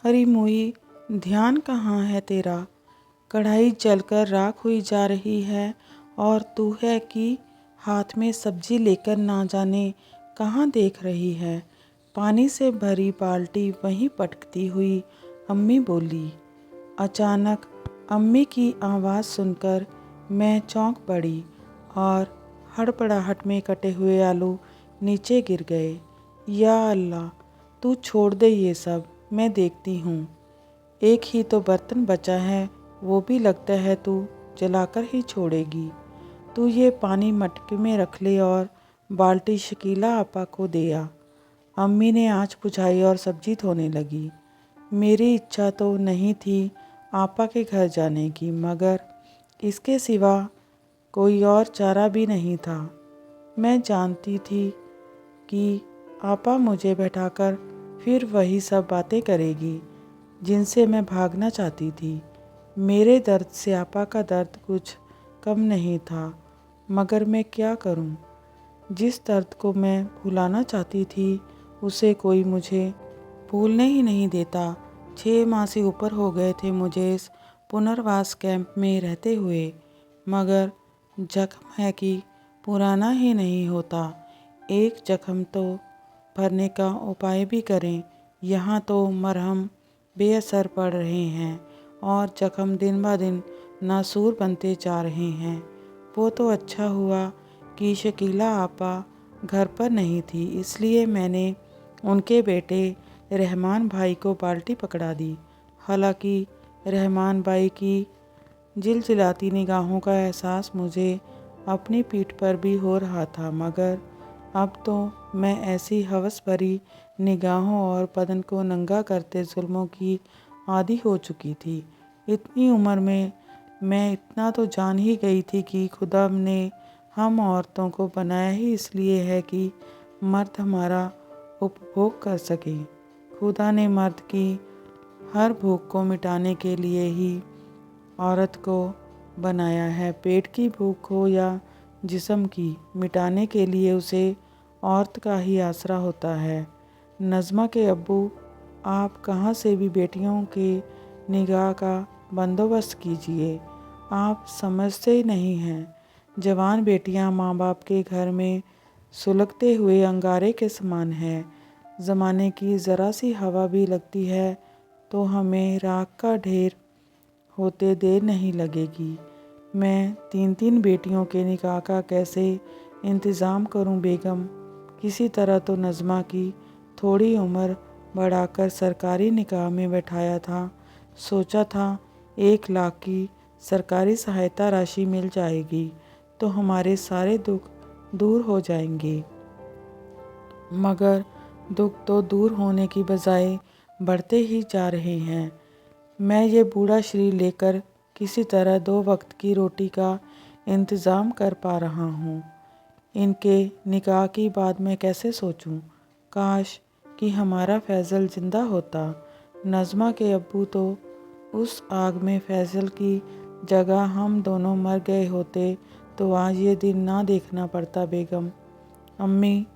अरे मोई, ध्यान कहाँ है तेरा? कढ़ाई जलकर राख हुई जा रही है और तू है कि हाथ में सब्जी लेकर ना जाने कहाँ देख रही है। पानी से भरी बाल्टी वहीं पटकती हुई अम्मी बोली। अचानक अम्मी की आवाज़ सुनकर मैं चौंक पड़ी और हड़बड़ाहट में कटे हुए आलू नीचे गिर गए। या अल्लाह, तू छोड़ दे ये सब, मैं देखती हूँ। एक ही तो बर्तन बचा है, वो भी लगता है तू जलाकर ही छोड़ेगी। तू ये पानी मटके में रख ले और बाल्टी शकीला आपा को दे आ। अम्मी ने आँच बुझाई और सब्जी धोने लगी। मेरी इच्छा तो नहीं थी आपा के घर जाने की, मगर इसके सिवा कोई और चारा भी नहीं था। मैं जानती थी कि आपा मुझे बैठाकर फिर वही सब बातें करेगी जिनसे मैं भागना चाहती थी। मेरे दर्द से आपा का दर्द कुछ कम नहीं था, मगर मैं क्या करूं? जिस दर्द को मैं भुलाना चाहती थी उसे कोई मुझे भूलने ही नहीं देता। 6 माह से ऊपर हो गए थे मुझे इस पुनर्वास कैंप में रहते हुए, मगर जख्म है कि पुराना ही नहीं होता। एक जख्म तो भरने का उपाय भी करें, यहाँ तो मरहम बेअसर पड़ रहे हैं और जख्म दिन ब दिन नासूर बनते जा रहे हैं। वो तो अच्छा हुआ कि शकीला आपा घर पर नहीं थी, इसलिए मैंने उनके बेटे रहमान भाई को बाल्टी पकड़ा दी। हालांकि रहमान भाई की जिलजिलाती निगाहों का एहसास मुझे अपनी पीठ पर भी हो रहा था, मगर अब तो मैं ऐसी हवस भरी निगाहों और बदन को नंगा करते जुल्मों की आदी हो चुकी थी। इतनी उम्र में मैं इतना तो जान ही गई थी कि खुदा ने हम औरतों को बनाया ही इसलिए है कि मर्द हमारा उपभोग कर सके। खुदा ने मर्द की हर भूख को मिटाने के लिए ही औरत को बनाया है। पेट की भूख हो या जिस्म की, मिटाने के लिए उसे औरत का ही आसरा होता है। नज़मा के अब्बू, आप कहाँ से भी बेटियों के निगाह का बंदोबस्त कीजिए। आप समझते ही नहीं हैं, जवान बेटियां माँ बाप के घर में सुलगते हुए अंगारे के समान हैं। ज़माने की ज़रा सी हवा भी लगती है तो हमें राख का ढेर होते देर नहीं लगेगी। मैं 3 बेटियों के निकाह का कैसे इंतज़ाम करूं बेगम? किसी तरह तो नज़मा की थोड़ी उम्र बढ़ाकर सरकारी निकाह में बैठाया था। सोचा था 1 लाख की सरकारी सहायता राशि मिल जाएगी तो हमारे सारे दुख दूर हो जाएंगे, मगर दुख तो दूर होने की बजाय बढ़ते ही जा रहे हैं। मैं ये बूढ़ा शरीर लेकर किसी तरह 2 वक्त की रोटी का इंतज़ाम कर पा रहा हूँ। इनके निकाह की बात मैं कैसे सोचूं? काश कि हमारा फैज़ल ज़िंदा होता। नज़मा के अब्बू तो उस आग में फैज़ल की जगह हम दोनों मर गए होते तो आज ये दिन ना देखना पड़ता बेगम। अम्मी,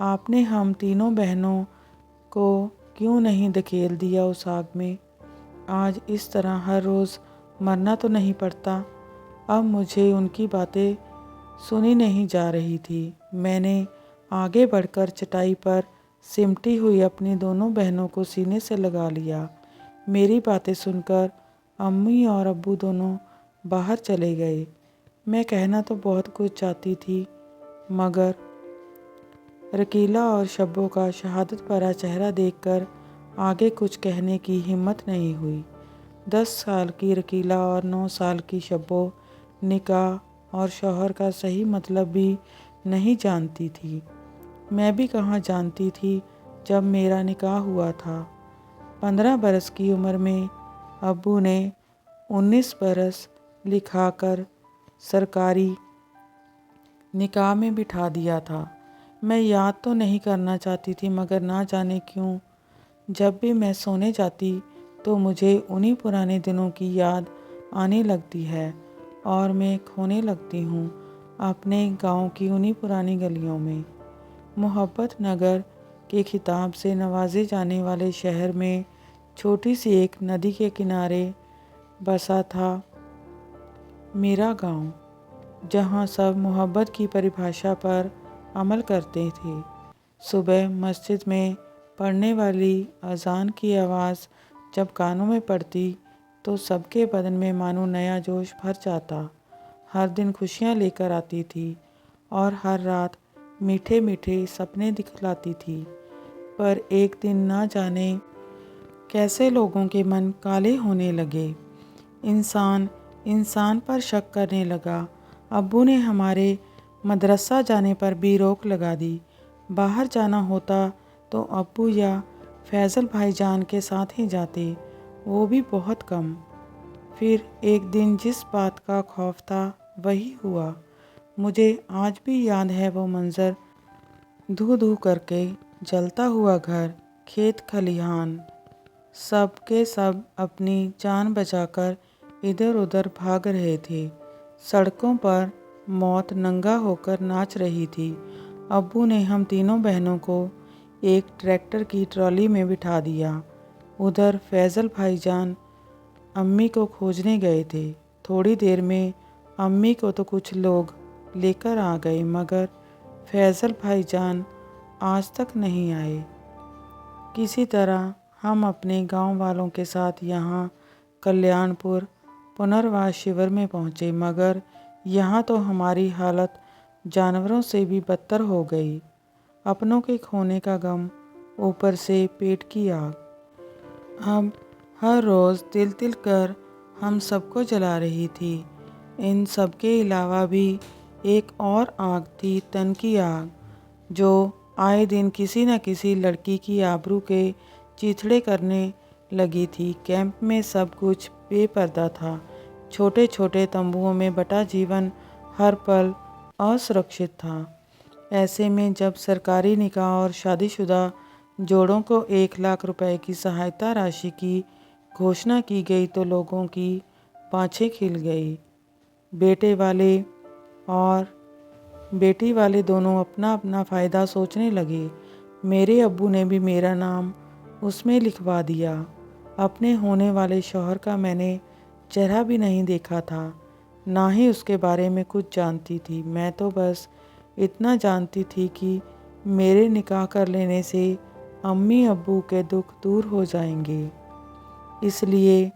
आपने हम तीनों बहनों को क्यों नहीं धकेल दिया उस आग में? आज इस तरह हर रोज़ मरना तो नहीं पड़ता। अब मुझे उनकी बातें सुनी नहीं जा रही थी। मैंने आगे बढ़कर चटाई पर सिमटी हुई अपनी दोनों बहनों को सीने से लगा लिया। मेरी बातें सुनकर अम्मी और अब्बू दोनों बाहर चले गए। मैं कहना तो बहुत कुछ चाहती थी, मगर रकीला और शब्बों का शहादत भरा चेहरा देखकर आगे कुछ कहने की हिम्मत नहीं हुई। 10 साल की रकीला और 9 साल की शब्बो निकाह और शौहर का सही मतलब भी नहीं जानती थी। मैं भी कहाँ जानती थी जब मेरा निकाह हुआ था। 15 बरस की उम्र में अब्बू ने 19 बरस लिखाकर सरकारी निकाह में बिठा दिया था। मैं याद तो नहीं करना चाहती थी, मगर ना जाने क्यों जब भी मैं सोने जाती तो मुझे उन्हीं पुराने दिनों की याद आने लगती है और मैं खोने लगती हूँ अपने गांव की उन्हीं पुरानी गलियों में। मोहब्बत नगर के खिताब से नवाजे जाने वाले शहर में छोटी सी एक नदी के किनारे बसा था मेरा गांव, जहां सब मोहब्बत की परिभाषा पर अमल करते थे। सुबह मस्जिद में पढ़ने वाली अजान की आवाज़ जब कानों में पड़ती तो सबके बदन में मानो नया जोश भर जाता। हर दिन खुशियाँ लेकर आती थी और हर रात मीठे मीठे सपने दिखलाती थी। पर एक दिन ना जाने कैसे लोगों के मन काले होने लगे। इंसान इंसान पर शक करने लगा। अब्बू ने हमारे मदरसा जाने पर भी रोक लगा दी। बाहर जाना होता तो अब्बू या फैज़ल भाईजान के साथ ही जाते, वो भी बहुत कम। फिर एक दिन जिस बात का खौफ था वही हुआ। मुझे आज भी याद है वो मंज़र, धू धू करके जलता हुआ घर, खेत खलिहान, सब के सब अपनी जान बचाकर इधर उधर भाग रहे थे। सड़कों पर मौत नंगा होकर नाच रही थी। अब्बू ने हम तीनों बहनों को एक ट्रैक्टर की ट्रॉली में बिठा दिया। उधर फैज़ल भाईजान अम्मी को खोजने गए थे। थोड़ी देर में अम्मी को तो कुछ लोग लेकर आ गए, मगर फैज़ल भाईजान आज तक नहीं आए। किसी तरह हम अपने गांव वालों के साथ यहाँ कल्याणपुर पुनर्वास शिविर में पहुँचे, मगर यहाँ तो हमारी हालत जानवरों से भी बदतर हो गई। अपनों के खोने का गम, ऊपर से पेट की आग। अब हर रोज़ तिल तिल कर हम सबको जला रही थी। इन सब के अलावा भी एक और आग थी, तन की आग, जो आए दिन किसी न किसी लड़की की आबरू के चीथड़े करने लगी थी। कैंप में सब कुछ बेपर्दा था। छोटे छोटे तंबुओं में बटा जीवन हर पल असुरक्षित था। ऐसे में जब सरकारी निकाह और शादीशुदा जोड़ों को 1 लाख रुपए की सहायता राशि की घोषणा की गई तो लोगों की पाँछें खिल गई। बेटे वाले और बेटी वाले दोनों अपना अपना फ़ायदा सोचने लगे। मेरे अब्बू ने भी मेरा नाम उसमें लिखवा दिया। अपने होने वाले शौहर का मैंने चेहरा भी नहीं देखा था, ना ही उसके बारे में कुछ जानती थी। मैं तो बस इतना जानती थी कि मेरे निकाह कर लेने से अम्मी अब्बू के दुख दूर हो जाएंगे। इसलिए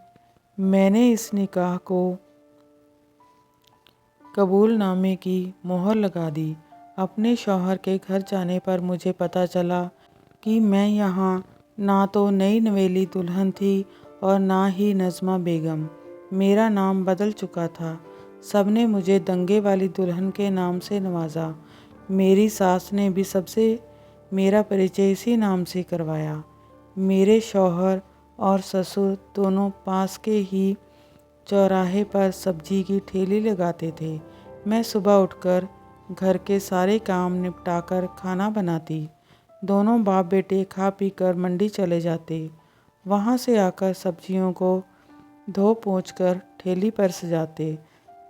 मैंने इस निकाह को कबूलनामे की मोहर लगा दी। अपने शौहर के घर जाने पर मुझे पता चला कि मैं यहाँ ना तो नई नवेली दुल्हन थी और ना ही नज़मा बेगम। मेरा नाम बदल चुका था। सबने मुझे दंगे वाली दुल्हन के नाम से नवाजा। मेरी सास ने भी सबसे मेरा परिचय इसी नाम से करवाया। मेरे शौहर और ससुर दोनों पास के ही चौराहे पर सब्जी की ठेली लगाते थे। मैं सुबह उठकर घर के सारे काम निपटाकर खाना बनाती। दोनों बाप बेटे खा पी कर मंडी चले जाते। वहाँ से आकर सब्जियों को धो पोंछ कर ठेली पर सजाते,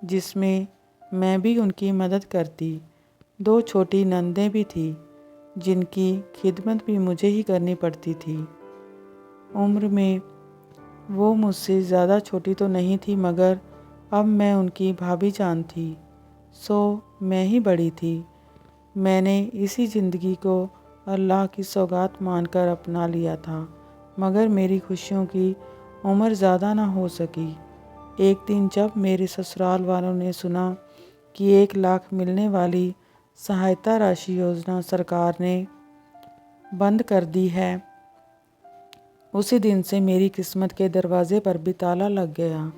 जिसमें मैं भी उनकी मदद करती। 2 छोटी नंदें भी थी, जिनकी खिदमत भी मुझे ही करनी पड़ती थी। उम्र में वो मुझसे ज़्यादा छोटी तो नहीं थी, मगर अब मैं उनकी भाभी जान थी, सो मैं ही बड़ी थी। मैंने इसी ज़िंदगी को अल्लाह की सौगात मानकर अपना लिया था, मगर मेरी खुशियों की उम्र ज़्यादा ना हो सकी। एक दिन जब मेरे ससुराल वालों ने सुना कि 1 लाख मिलने वाली सहायता राशि योजना सरकार ने बंद कर दी है, उसी दिन से मेरी किस्मत के दरवाजे पर भी ताला लग गया।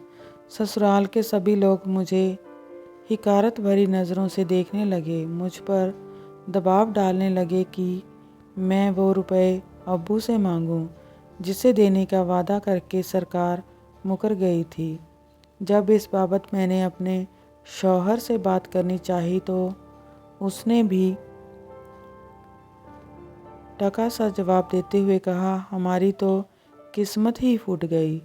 ससुराल के सभी लोग मुझे हिकारत भरी नज़रों से देखने लगे। मुझ पर दबाव डालने लगे कि मैं वो रुपए अब्बू से मांगूं, जिसे देने का वादा करके सरकार मुकर गई थी। जब इस बाबत मैंने अपने शौहर से बात करनी चाही तो उसने भी टका सा जवाब देते हुए कहा, हमारी तो किस्मत ही फूट गई।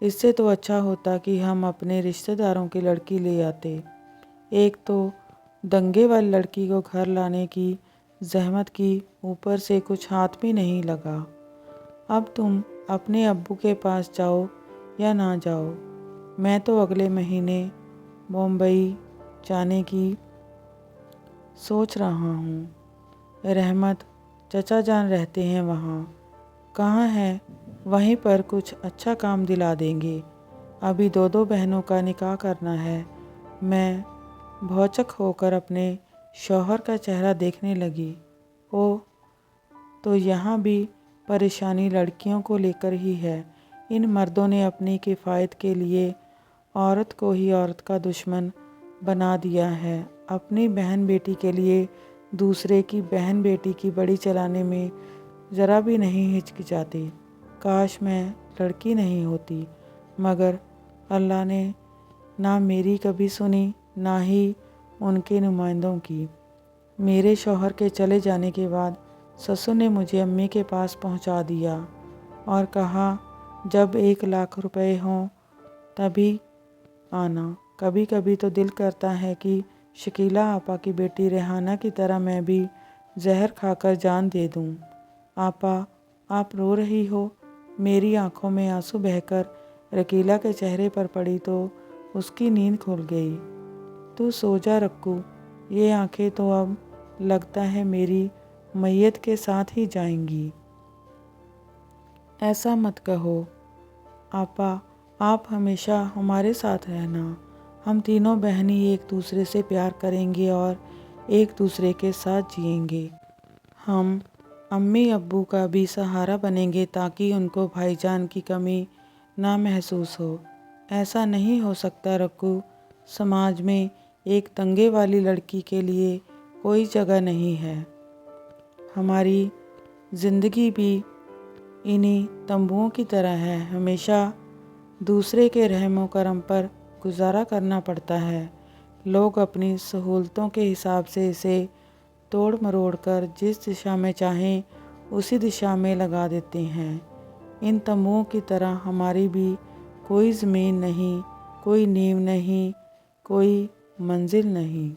इससे तो अच्छा होता कि हम अपने रिश्तेदारों की लड़की ले आते। एक तो दंगे वाली लड़की को घर लाने की जहमत की, ऊपर से कुछ हाथ भी नहीं लगा। अब तुम अपने अब्बू के पास जाओ या ना जाओ, मैं तो अगले महीने बम्बई जाने की सोच रहा हूँ। रहमत चचा जान रहते हैं वहाँ। कहाँ है? वहीं पर कुछ अच्छा काम दिला देंगे। अभी दो दो बहनों का निकाह करना है। मैं भौचक होकर अपने शौहर का चेहरा देखने लगी। ओह, तो यहाँ भी परेशानी लड़कियों को लेकर ही है। इन मर्दों ने अपनी किफ़ायत के लिए औरत को ही औरत का दुश्मन बना दिया है। अपनी बहन बेटी के लिए दूसरे की बहन बेटी की बड़ी चलाने में ज़रा भी नहीं हिचकिचाती। काश मैं लड़की नहीं होती, मगर अल्लाह ने ना मेरी कभी सुनी, ना ही उनके नुमाइंदों की। मेरे शौहर के चले जाने के बाद ससुर ने मुझे अम्मी के पास पहुंचा दिया और कहा, जब 1 लाख रुपए हों तभी आना। कभी कभी तो दिल करता है कि शकीला आपा की बेटी रेहाना की तरह मैं भी जहर खाकर जान दे दूं। आपा, आप रो रही हो? मेरी आंखों में आंसू बहकर रकीला के चेहरे पर पड़ी तो उसकी नींद खुल गई। तू सो जा रक्कू, ये आंखें तो अब लगता है मेरी मैयत के साथ ही जाएंगी। ऐसा मत कहो आपा, आप हमेशा हमारे साथ रहना। हम तीनों बहनी एक दूसरे से प्यार करेंगे और एक दूसरे के साथ जिएंगे। हम अम्मी अब्बू का भी सहारा बनेंगे ताकि उनको भाईजान की कमी ना महसूस हो। ऐसा नहीं हो सकता रक्कू, समाज में एक दंगे वाली लड़की के लिए कोई जगह नहीं है। हमारी ज़िंदगी भी इन्हीं तंबुओं की तरह है। हमेशा दूसरे के रहमो करम पर गुजारा करना पड़ता है। लोग अपनी सहूलतों के हिसाब से इसे तोड़ मरोड़ कर जिस दिशा में चाहें उसी दिशा में लगा देते हैं। इन तंबुओं की तरह हमारी भी कोई ज़मीन नहीं, कोई नींव नहीं, कोई मंजिल नहीं।